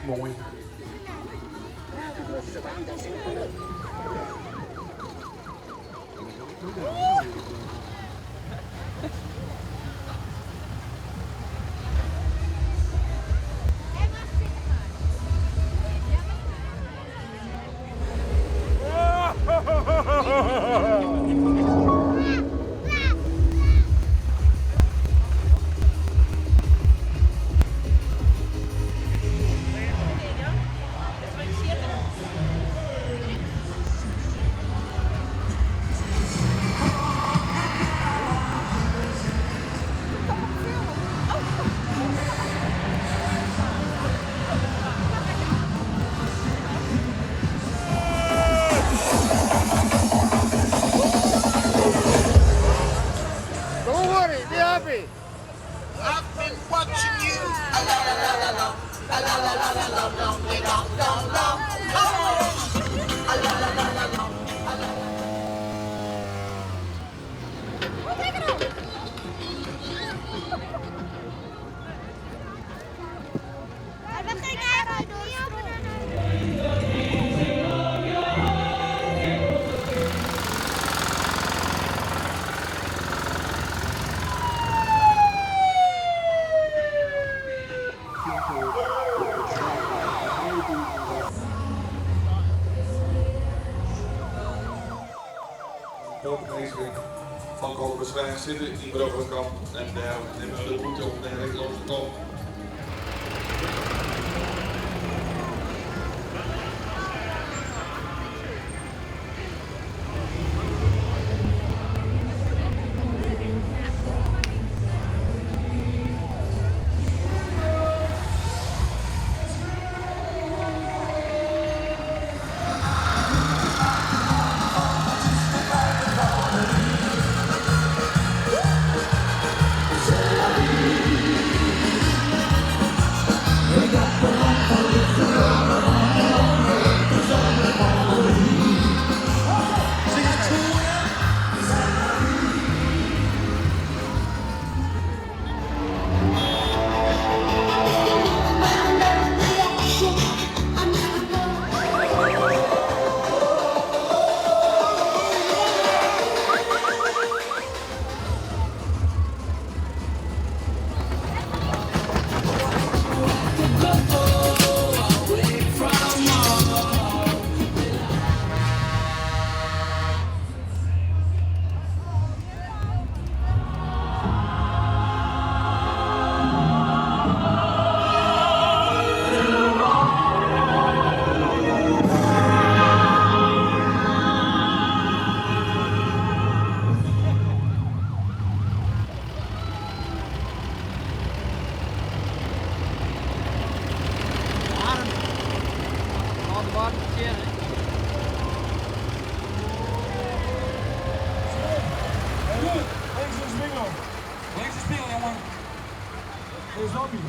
Mooi. Don't worry, be happy. I've been watching you. A la la la la la. A la la la la la long, long, long, long. Oh. A la la la la long. A la la. Burgemeester van Kalverschijn zitten in Bruggenkamp en daar nemen we de route op de Rijksloze Kamp. Links is spiegel, jongen. Links is spiegel, jongen. Dit is Robbie.